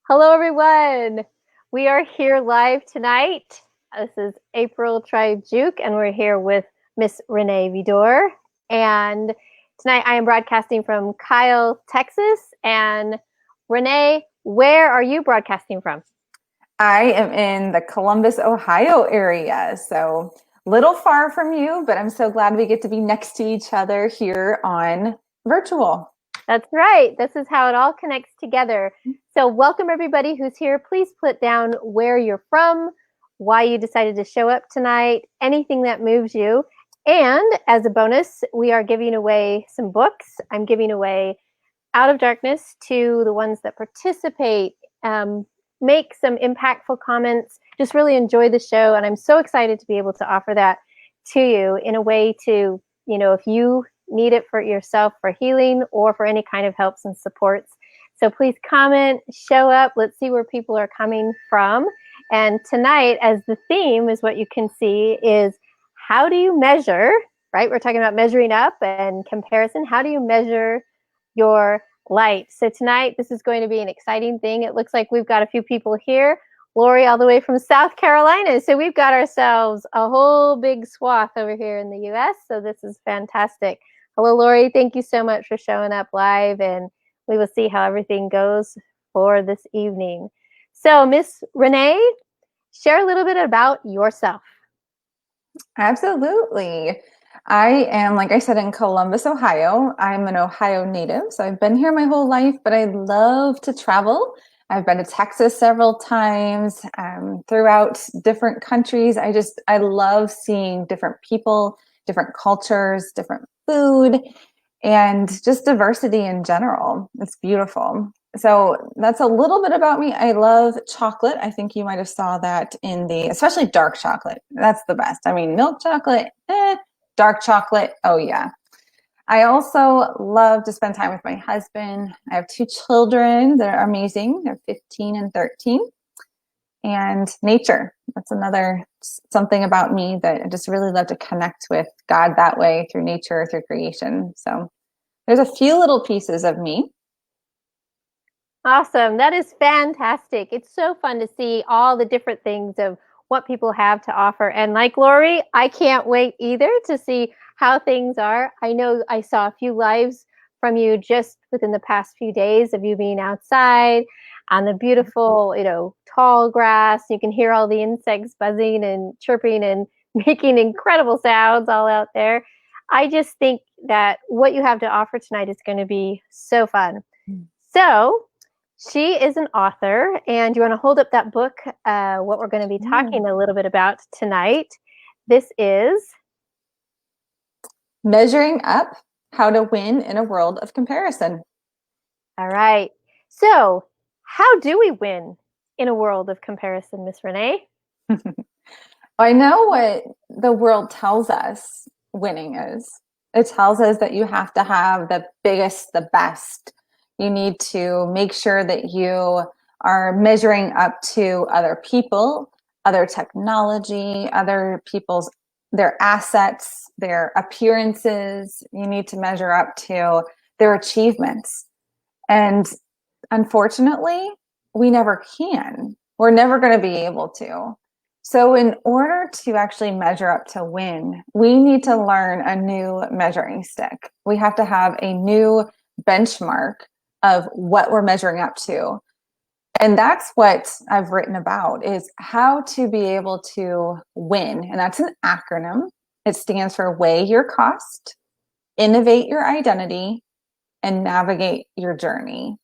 Hello, everyone. We are here live tonight. This is April Tribe Juke, and we're here with Miss Renee Vidor. And tonight I am broadcasting from Kyle, Texas. And Renee, where are you broadcasting from? I am in the Columbus, Ohio area, so little far from you, but I'm so glad we get to be next to each other here on virtual. That's right. This is how it all connects together. So, welcome everybody who's here. Please put down where you're from, why you decided to show up tonight, anything that moves you. And as a bonus, we are giving away some books. I'm giving away Out of Darkness to the ones that participate, make some impactful comments, just really enjoy the show. And I'm so excited to be able to offer that to you in a way to, if you need it for yourself for healing or for any kind of helps and supports. So please comment, show up. Let's see where people are coming from. And tonight, as the theme is what you can see is how do you measure, right? We're talking about measuring up and comparison. How do you measure your light? So tonight, this is going to be an exciting thing. It looks like we've got a few people here. Lori all the way from South Carolina. So we've got ourselves a whole big swath over here in the US. So this is fantastic. Hello, Lori. Thank you so much for showing up live, and we will see how everything goes for this evening. So, Miss Renee, share a little bit about yourself. Absolutely. I am, like I said, in Columbus, Ohio. I'm an Ohio native, so I've been here my whole life, but I love to travel. I've been to Texas several times, throughout different countries. I love seeing different people, different cultures, different food, and just diversity in general. It's beautiful. So that's a little bit about me. I love chocolate. I think you might have saw that especially dark chocolate. That's the best. I mean, milk chocolate, dark chocolate. Oh yeah. I also love to spend time with my husband. I have two children that are amazing. They're 15 and 13. And nature. That's another something about me that I just really love to connect with God that way through nature, through creation. So there's a few little pieces of me. Awesome. That is fantastic. It's so fun to see all the different things of what people have to offer. And like Lori, I can't wait either to see how things are. I know I saw a few lives from you just within the past few days of you being outside on the beautiful, tall grass. You can hear all the insects buzzing and chirping and making incredible sounds all out there. I just think that what you have to offer tonight is going to be so fun. So, she is an author, and you want to hold up that book, what we're going to be talking a little bit about tonight. This is Measuring Up, How to Win in a World of Comparison. All right. So, how do we win in a world of comparison, Miss Renee? I know what the world tells us winning is. It tells us that you have to have the biggest, the best. You need to make sure that you are measuring up to other people, other technology, other people's, their assets, their appearances. You need to measure up to their achievements. And unfortunately, we never can. We're never going to be able to. So in order to actually measure up to win, we need to learn a new measuring stick. We have to have a new benchmark of what we're measuring up to. And that's what I've written about, is how to be able to win. And that's an acronym. It stands for Weigh Your Cost, Innovate Your Identity, and Navigate Your Journey.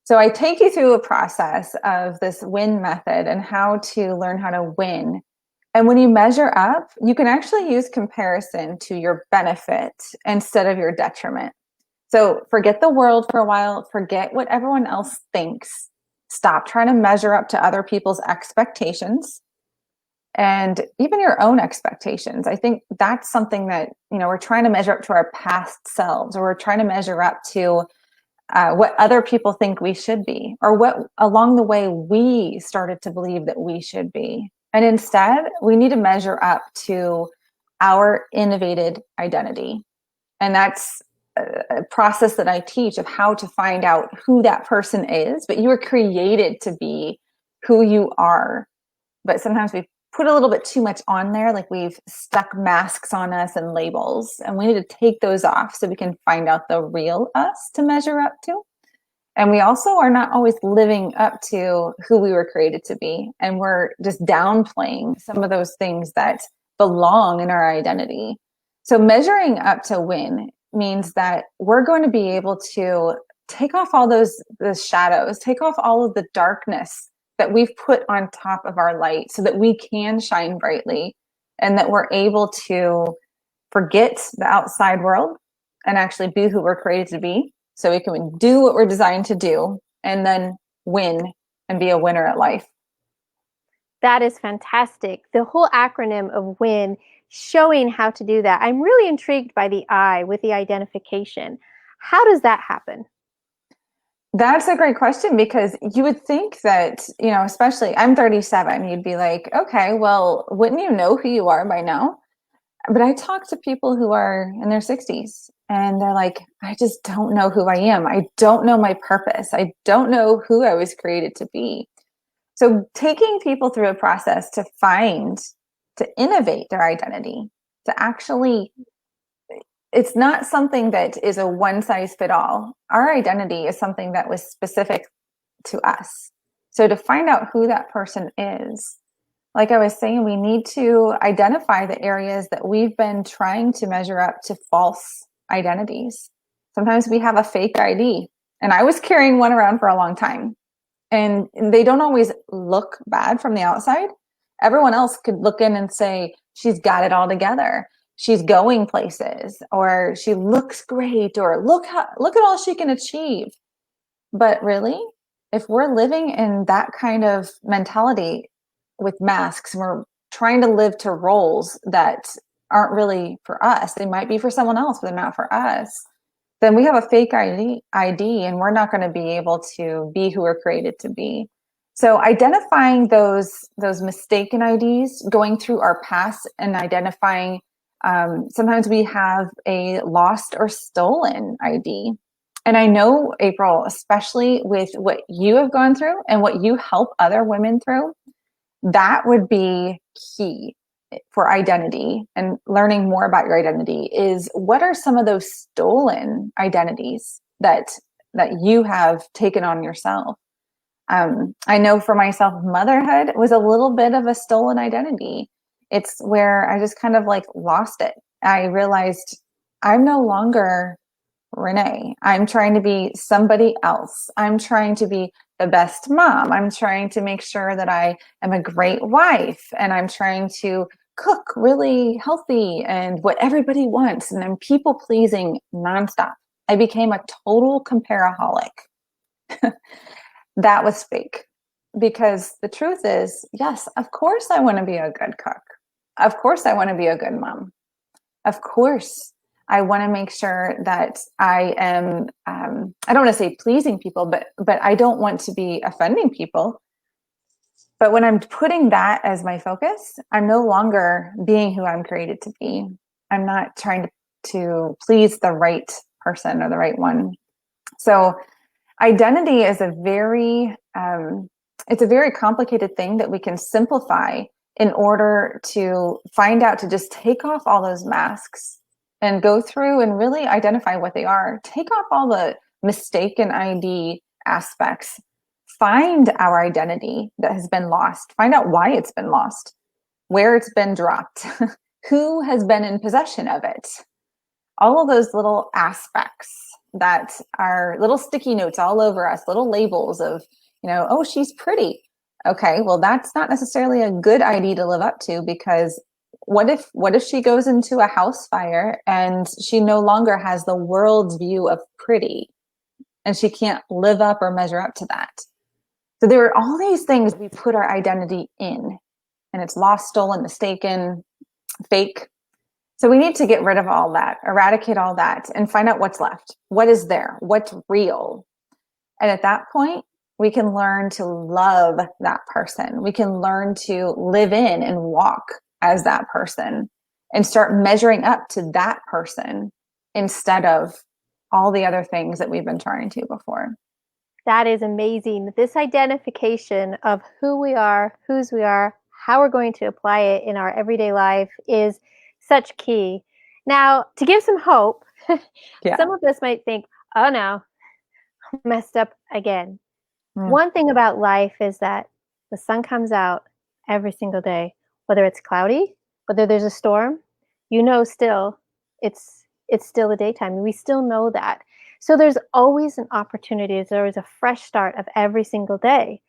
So I take you through a process of this win method and how to learn how to win. And when you measure up, you can actually use comparison to your benefit instead of your detriment. So forget the world for a while, forget what everyone else thinks. Stop trying to measure up to other people's expectations and even your own expectations. I think that's something that, we're trying to measure up to our past selves, or we're trying to measure up to what other people think we should be, or what along the way we started to believe that we should be. And instead, we need to measure up to our innovated identity. And that's a process that I teach of how to find out who that person is, but you were created to be who you are. But sometimes we put a little bit too much on there, like we've stuck masks on us and labels, and we need to take those off so we can find out the real us to measure up to. And we also are not always living up to who we were created to be, and we're just downplaying some of those things that belong in our identity. So measuring up to win means that we're going to be able to take off all those shadows, take off all of the darkness that we've put on top of our light so that we can shine brightly, and that we're able to forget the outside world and actually be who we're created to be, so we can do what we're designed to do and then win and be a winner at life. That is fantastic. The whole acronym of WIN, showing how to do that. I'm really intrigued by the I with the identification. How does that happen? That's a great question, because you would think that, especially I'm 37, you'd be like, okay, well, wouldn't you know who you are by now? But I talk to people who are in their 60s and they're like, I just don't know who I am. I don't know my purpose. I don't know who I was created to be. So taking people through a process to innovate their identity, to actually, it's not something that is a one size fit all. Our identity is something that was specific to us. So to find out who that person is, like I was saying, we need to identify the areas that we've been trying to measure up to false identities. Sometimes we have a fake ID, and I was carrying one around for a long time. And they don't always look bad from the outside. Everyone else could look in and say, she's got it all together. She's going places, or she looks great, or look at all she can achieve. But really, if we're living in that kind of mentality with masks, and we're trying to live to roles that aren't really for us, they might be for someone else, but they're not for us, then we have a fake ID, and we're not going to be able to be who we're created to be. So identifying those mistaken IDs, going through our past and identifying, sometimes we have a lost or stolen ID. And I know, April, especially with what you have gone through and what you help other women through, that would be key for identity and learning more about your identity. Is what are some of those stolen identities that you have taken on yourself? I know for myself, motherhood was a little bit of a stolen identity. It's where I just kind of like lost it. I realized I'm no longer Renee. I'm trying to be somebody else. I'm trying to be the best mom. I'm trying to make sure that I am a great wife, and I'm trying to cook really healthy and what everybody wants. And I'm people pleasing nonstop. I became a total compareaholic. That was fake, because the truth is, yes, of course I want to be a good cook. Of course I want to be a good mom. Of course I want to make sure that I am, I don't want to say pleasing people, but I don't want to be offending people. But when I'm putting that as my focus, I'm no longer being who I'm created to be. I'm not trying to please the right person or the right one. So identity is it's a very complicated thing that we can simplify in order to find out, to just take off all those masks and go through and really identify what they are. Take off all the mistaken ID aspects. Find our identity that has been lost. Find out why it's been lost, where it's been dropped, who has been in possession of it. All of those little aspects that are little sticky notes all over us, little labels of, oh, she's pretty. Okay, well, that's not necessarily a good ID to live up to, because what if she goes into a house fire and she no longer has the world's view of pretty, and she can't live up or measure up to that? So there are all these things we put our identity in, and it's lost, stolen, mistaken, fake. So we need to get rid of all that, eradicate all that, and find out what's left. What is there? What's real? And at that point, we can learn to love that person. We can learn to live in and walk as that person and start measuring up to that person instead of all the other things that we've been trying to before. That is amazing. This identification of who we are, whose we are, how we're going to apply it in our everyday life is such key. Now, to give some hope, some of us might think, oh no, messed up again. One thing about life is that the sun comes out every single day, whether it's cloudy, whether there's a storm, still it's still the daytime. We still know that. So there's always an opportunity. There's always a fresh start of every single day.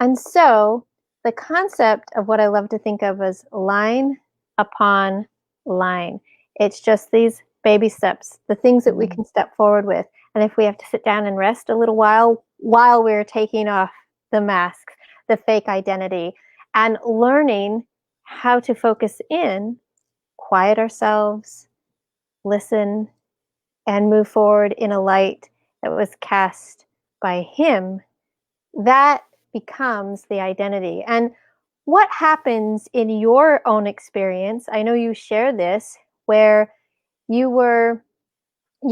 And so the concept of what I love to think of as line upon line. It's just these baby steps, the things that we can step forward with. And if we have to sit down and rest a little while we're taking off the mask, the fake identity, and learning how to focus in, quiet ourselves, listen, and move forward in a light that was cast by Him, that becomes the identity. And what happens in your own experience? I know you share this, where you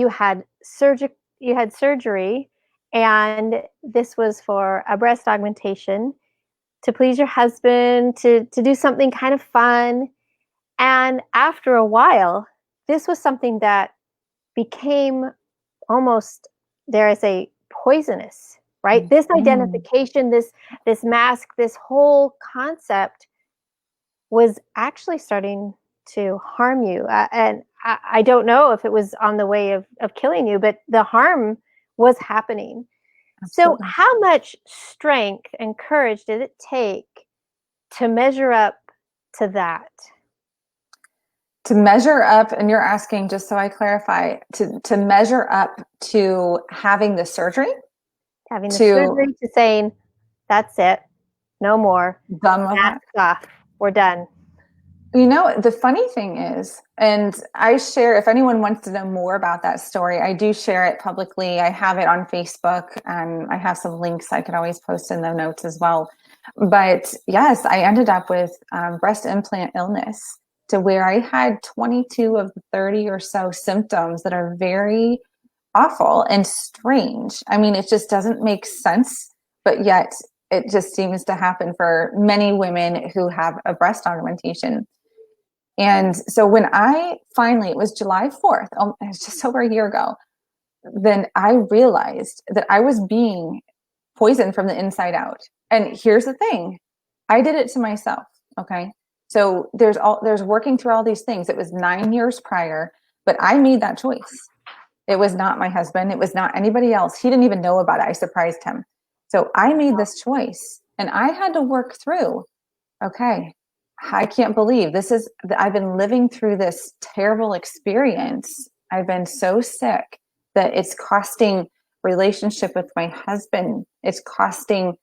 had surgery, and this was for a breast augmentation to please your husband, to do something kind of fun. And after a while, this was something that became almost, dare I say, poisonous, right? This identification, this mask, this whole concept was actually starting to harm you. And I don't know if it was on the way of killing you, but the harm was happening. Absolutely. So how much strength and courage did it take to measure up to that? To measure up, and you're asking, just so I clarify, to measure up to having the surgery? Having the surgery, to saying, that's it, no more. Done with that stuff. We're done. The funny thing is, and I share, if anyone wants to know more about that story, I do share it publicly. I have it on Facebook, and I have some links I could always post in the notes as well. But yes, I ended up with breast implant illness, to where I had 22 of the 30 or so symptoms that are very awful and strange. I mean, it just doesn't make sense, but yet it just seems to happen for many women who have a breast augmentation. And so when it was July 4th, it was just over a year ago, then I realized that I was being poisoned from the inside out. And here's the thing, I did it to myself. Okay. So there's working through all these things. It was 9 years prior, but I made that choice. It was not my husband. It was not anybody else. He didn't even know about it. I surprised him. So I made this choice, and I had to work through, okay, I can't believe I've been living through this terrible experience. I've been so sick that it's costing relationship with my husband. It's costing,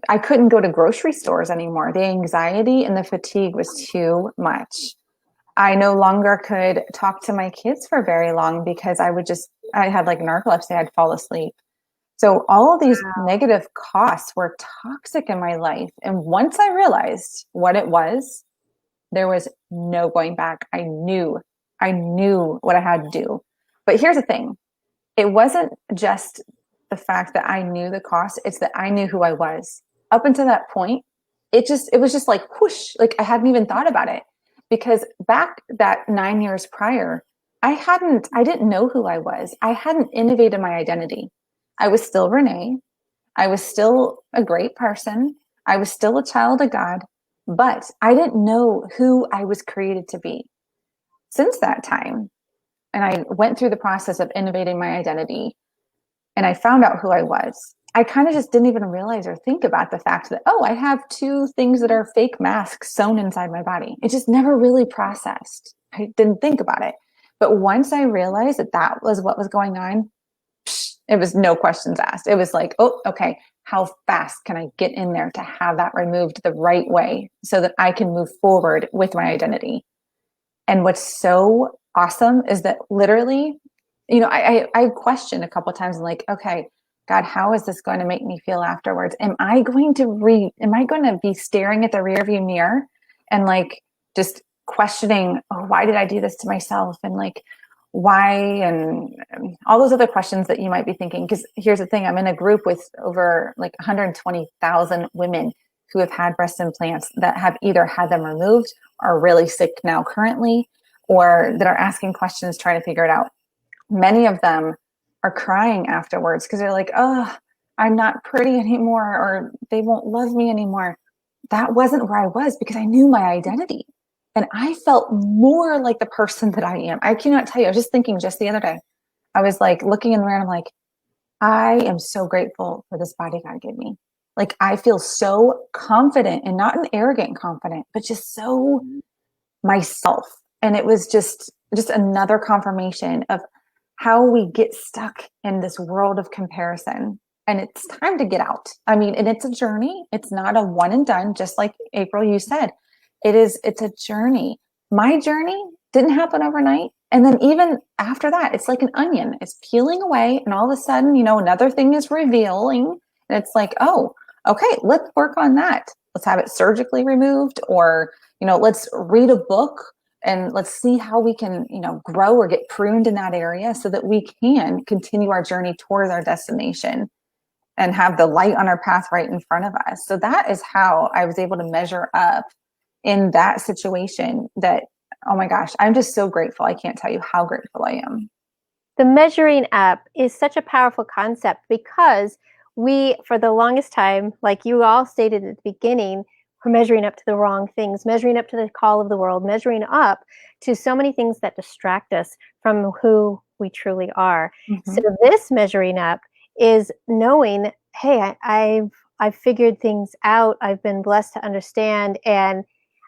I couldn't go to grocery stores anymore. The anxiety and the fatigue was too much. I no longer could talk to my kids for very long because I had like narcolepsy. I'd fall asleep. So all of these negative costs were toxic in my life. And once I realized what it was, there was no going back. I knew what I had to do. But here's the thing. It wasn't just the fact that I knew the cost. It's that I knew who I was. Up until that point, it was just like whoosh, like I hadn't even thought about it. Because back that 9 years prior, I didn't know who I was. I hadn't innovated my identity. I was still Renee. I was still a great person. I was still a child of God, but I didn't know who I was created to be. Since that time, and I went through the process of innovating my identity, and I found out who I was, I kind of just didn't even realize or think about the fact that, I have 2 things that are fake masks sewn inside my body. It just never really processed. I didn't think about it. But once I realized that was what was going on, it was no questions asked. It was like, okay, how fast can I get in there to have that removed the right way so that I can move forward with my identity? And what's so awesome is that literally, I questioned a couple of times, like, okay, God, how is this going to make me feel afterwards? Am I going to be staring at the rearview mirror and like just questioning, why did I do this to myself? And like, why, and all those other questions that you might be thinking. Because here's the thing, I'm in a group with over like 120,000 women who have had breast implants that have either had them removed, are really sick now currently, or that are asking questions trying to figure it out. Many of them are crying afterwards because they're like, oh, I'm not pretty anymore, or they won't love me anymore. That wasn't where I was, because I knew my identity. And I felt more like the person that I am. I cannot tell you. I was just thinking just the other day. I was like looking in the mirror and I'm like, I am so grateful for this body God gave me. Like, I feel so confident, and not an arrogant confident, but just so myself. And it was just another confirmation of how we get stuck in this world of comparison. And it's time to get out. I mean, and it's a journey. It's not a one and done, just like April, you said. It's a journey. My journey didn't happen overnight. And then even after that, it's like an onion. It's peeling away, and all of a sudden, another thing is revealing. And it's like, oh, okay, let's work on that. Let's have it surgically removed, or, let's read a book and let's see how we can, grow or get pruned in that area so that we can continue our journey towards our destination and have the light on our path right in front of us. So that is how I was able to measure up in that situation. That, oh my gosh, I'm just so grateful. I can't tell you how grateful I am. The measuring up is such a powerful concept because we, for the longest time, like you all stated at the beginning, we're measuring up to the wrong things, measuring up to the call of the world, measuring up to so many things that distract us from who we truly are. Mm-hmm. So this measuring up is knowing, hey, I've figured things out. I've been blessed to understand. And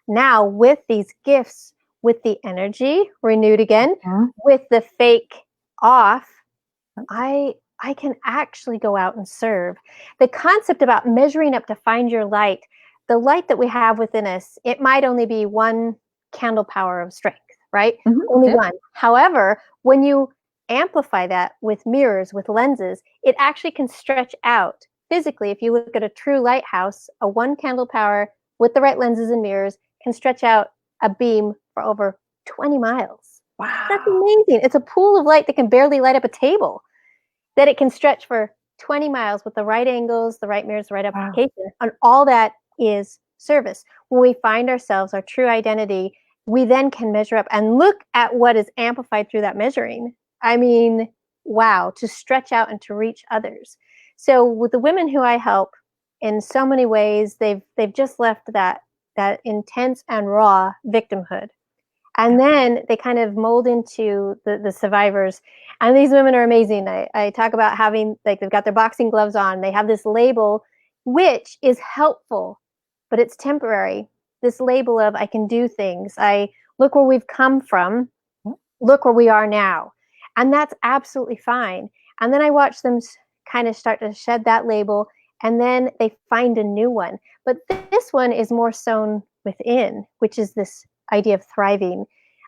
now with these gifts, with the energy renewed again, with the fake off, I can actually go out and serve. The concept about measuring up to find your light, the light that we have within us, it might only be one candle power of strength, right? Mm-hmm. Only one. However, when you amplify that with mirrors, with lenses, it actually can stretch out physically. If you look at a true lighthouse, a one candle power with the right lenses and mirrors can stretch out a beam for over 20 miles. Wow. That's amazing. It's a pool of light that can barely light up a table, that it can stretch for 20 miles with the right angles, the right mirrors, the right application. Wow. And all that is service. When we find ourselves, our true identity, we then can measure up and look at what is amplified through that measuring. I mean, wow, to stretch out and to reach others. So with the women who I help, in so many ways, they've just left that intense and raw victimhood. And then they kind of mold into the survivors. And these women are amazing. I talk about having, like, they've got their boxing gloves on. They have this label, which is helpful, but it's temporary. This label of, I can do things. I look where we've come from. Look where we are now. And that's absolutely fine. And then I watch them kind of start to shed that label, and then they find a new one. But this one is more sown within, which is this idea of thriving.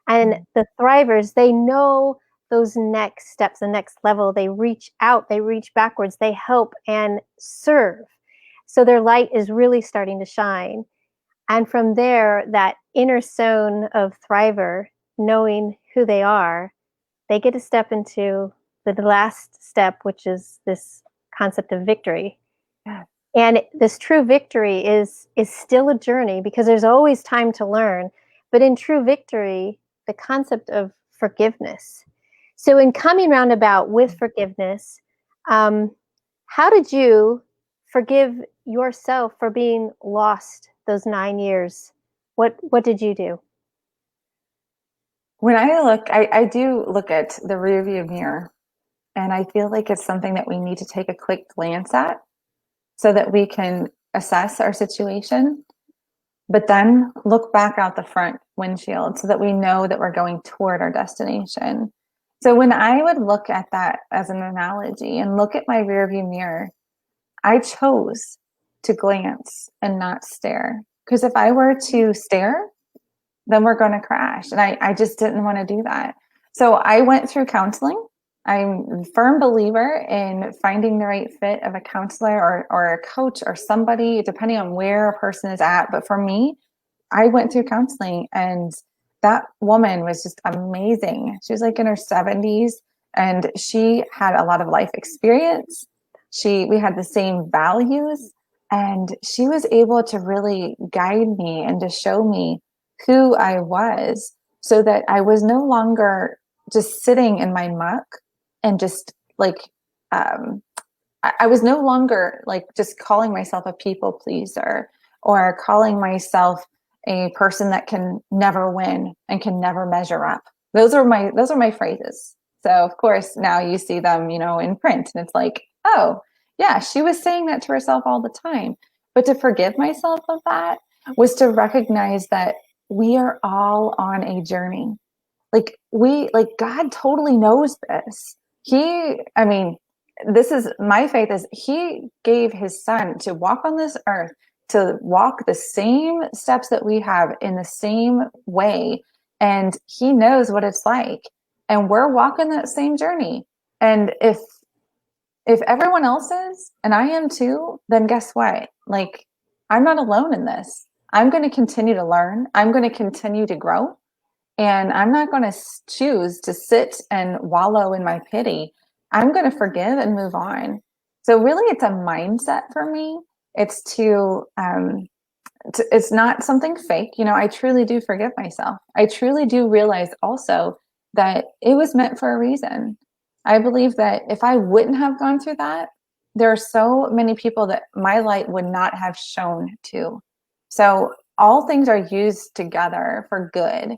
And the thrivers, they know those next steps, the next level. They reach out, they reach backwards, they help and serve. So their light is really starting to shine. And from there, that inner zone of thriver, knowing who they are, they get to step into the last step, which is this concept of victory. Yeah. And this true victory is still a journey, because there's always time to learn. But in true victory, the concept of forgiveness. So in coming roundabout with forgiveness, how did you forgive yourself for being lost those 9 years? What did you do? When I do look at the rearview mirror, and I feel like it's something that we need to take a quick glance at so that we can assess our situation, but then look back out the front windshield so that we know that we're going toward our destination. So when I would look at that as an analogy and look at my rearview mirror, I chose to glance and not stare. Because if I were to stare, then we're going to crash. And I just didn't want to do that. So I went through counseling. I'm a firm believer in finding the right fit of a counselor or a coach or somebody, depending on where a person is at. But for me, I went through counseling, and that woman was just amazing. She was like in her 70s, and she had a lot of life experience. We had the same values, and she was able to really guide me and to show me who I was, so that I was no longer just sitting in my muck and just like, I was no longer like just calling myself a people pleaser, or calling myself a person that can never win and can never measure up. Those are my phrases. So of course now you see them, in print, and it's like, oh yeah, she was saying that to herself all the time. But to forgive myself of that was to recognize that we are all on a journey. Like God totally knows this. I mean, this is my faith, is he gave his son to walk on this earth, to walk the same steps that we have in the same way. And he knows what it's like. And we're walking that same journey. And if everyone else is, and I am too, then guess what? Like, I'm not alone in this. I'm going to continue to learn. I'm going to continue to grow. And I'm not going to choose to sit and wallow in my pity. I'm going to forgive and move on. So really, it's a mindset for me. It's it's not something fake. I truly do forgive myself. I truly do realize also that it was meant for a reason. I believe that if I wouldn't have gone through that, there are so many people that my light would not have shone to. So all things are used together for good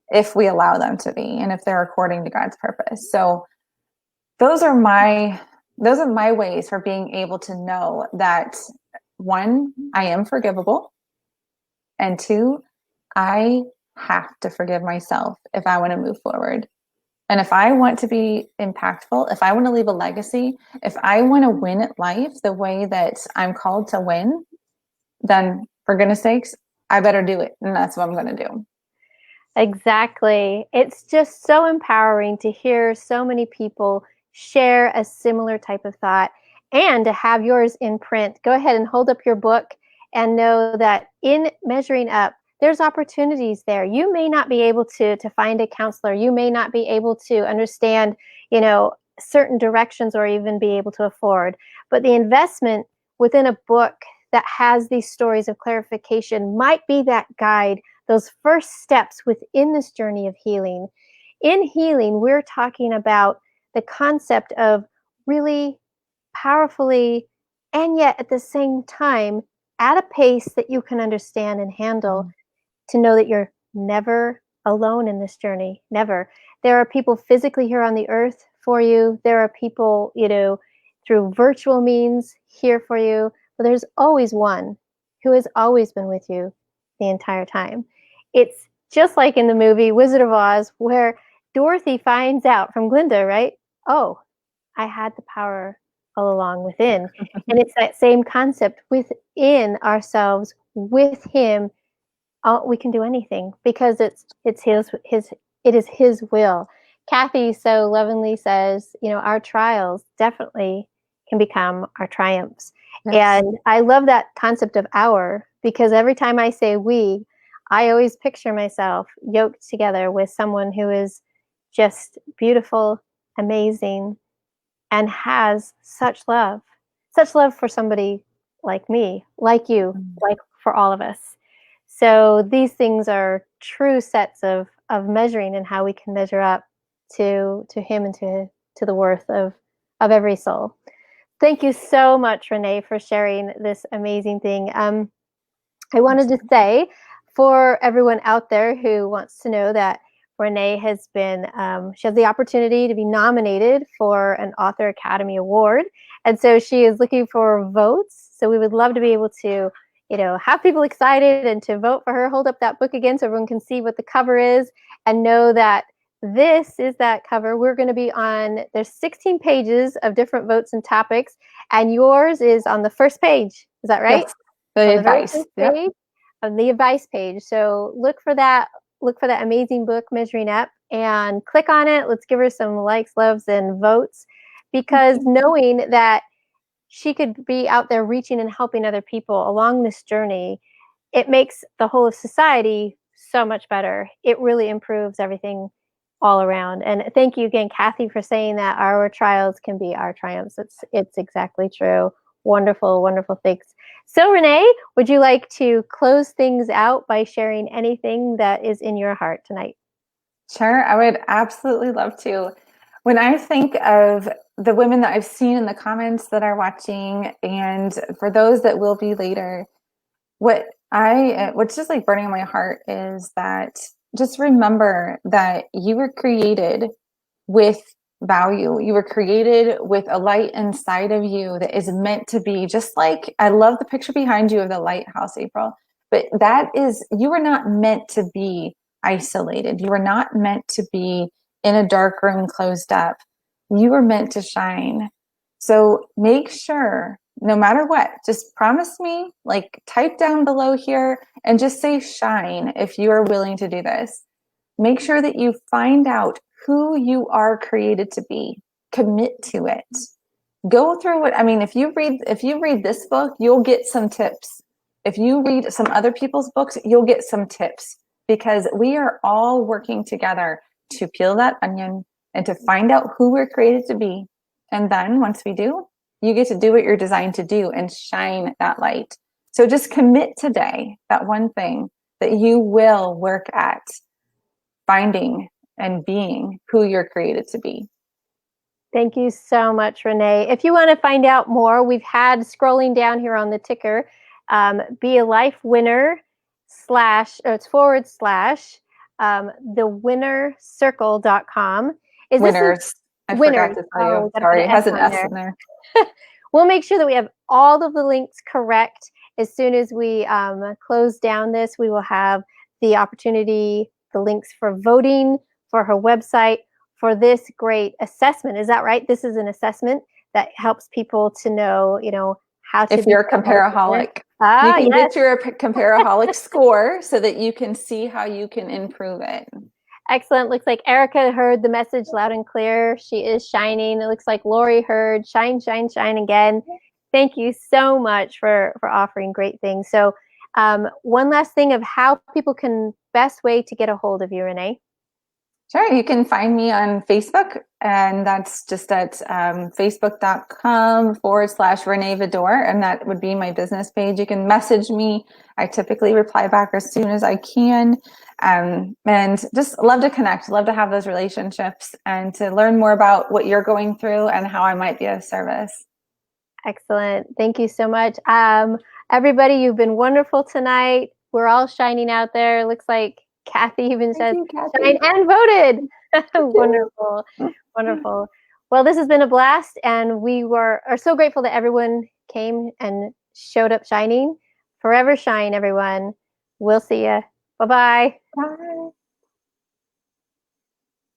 if we allow them to be, and if they're according to God's purpose. So those are my ways for being able to know that, one, I am forgivable, and two, I have to forgive myself if I want to move forward. And if I want to be impactful, if I want to leave a legacy, if I want to win at life the way that I'm called to win, then for goodness sakes, I better do it. And that's what I'm going to do. Exactly. It's just so empowering to hear so many people share a similar type of thought, and to have yours in print. Go ahead and hold up your book and know that in measuring up, there's opportunities there. You may not be able to find a counselor. You may not be able to understand, certain directions, or even be able to afford. But the investment within a book that has these stories of clarification might be that guide, those first steps within this journey of healing. In healing, we're talking about the concept of really powerfully, and yet at the same time, at a pace that you can understand and handle, to know that you're never alone in this journey. Never. There are people physically here on the earth for you. There are people, through virtual means here for you. But there's always one who has always been with you the entire time. It's just like in the movie Wizard of Oz, where Dorothy finds out from Glinda, right? Oh, I had the power all along within. And it's that same concept within ourselves, with him. We can do anything because it is his will. Kathy so lovingly says, our trials definitely can become our triumphs. Yes. And I love that concept of our, because every time I say we, I always picture myself yoked together with someone who is just beautiful, amazing, and has such love for somebody like me, like you, like for all of us. So these things are true sets of measuring, and how we can measure up to him and to the worth of every soul. Thank you so much, Renee, for sharing this amazing thing. I wanted to say, for everyone out there who wants to know, that Renee has been, she has the opportunity to be nominated for an Author Academy Award. And so she is looking for votes. So we would love to be able to, have people excited and to vote for her. Hold up that book again so everyone can see what the cover is, and know that this is that cover. We're going to be on, there's 16 pages of different votes and topics, and yours is on the first page. Is that right? Yes. The advice. Page of the advice page. So look for that amazing book, Measuring Up, and click on it. Let's give her some likes, loves, and votes, because knowing that she could be out there reaching and helping other people along this journey, it makes the whole of society so much better. It really improves everything all around. And thank you again, Kathy, for saying that our trials can be our triumphs. It's exactly true. Wonderful, wonderful. Thanks. So Renee, would you like to close things out by sharing anything that is in your heart tonight? Sure, I would absolutely love to. When I think of the women that I've seen in the comments that are watching, and for those that will be later, what's just like burning in my heart is that just remember that you were created with value. You were created with a light inside of you that is meant to be just like, I love the picture behind you of the lighthouse, April, but you were not meant to be isolated. You were not meant to be in a dark room closed up. You were meant to shine. So make sure, no matter what, just promise me, like type down below here and just say shine if you are willing to do this. Make sure that you find out who you are created to be. Commit to it. Go through it. I mean, if you read this book, you'll get some tips. If you read some other people's books, you'll get some tips, because we are all working together to peel that onion and to find out who we're created to be. And then once we do, you get to do what you're designed to do and shine that light. So just commit today, that one thing that you will work at finding and being who you're created to be. Thank you so much, Renee. If you want to find out more, we've had scrolling down here on the ticker, be a life winner / it's forward slash thewinnercircle.com. Is Winners. I winners? forgot to tell you. Gotta Sorry, put it an has S an on S there. in there. We'll make sure that we have all of the links correct. As soon as we close down this, we will have the opportunity, the links for voting, for her website, for this great assessment. Is that right? This is an assessment that helps people to know, how to If you're a comparaholic, you can yes. get your comparaholic score so that you can see how you can improve it. Excellent. Looks like Erica heard the message loud and clear. She is shining. It looks like Lori heard shine, shine, shine again. Thank you so much for offering great things. So one last thing of how people can best way to get a hold of you, Renee. Sure. You can find me on Facebook, and that's just at facebook.com/Renee Vidor, and that would be my business page. You can message me. I typically reply back as soon as I can. And just love to connect, love to have those relationships and to learn more about what you're going through and how I might be of service. Excellent. Thank you so much. Everybody, you've been wonderful tonight. We're all shining out there. Looks like Kathy even said shine and voted. Wonderful. Wonderful. Well, this has been a blast, and we are so grateful that everyone came and showed up shining. Forever shine, everyone. We'll see you. Bye-bye. Bye.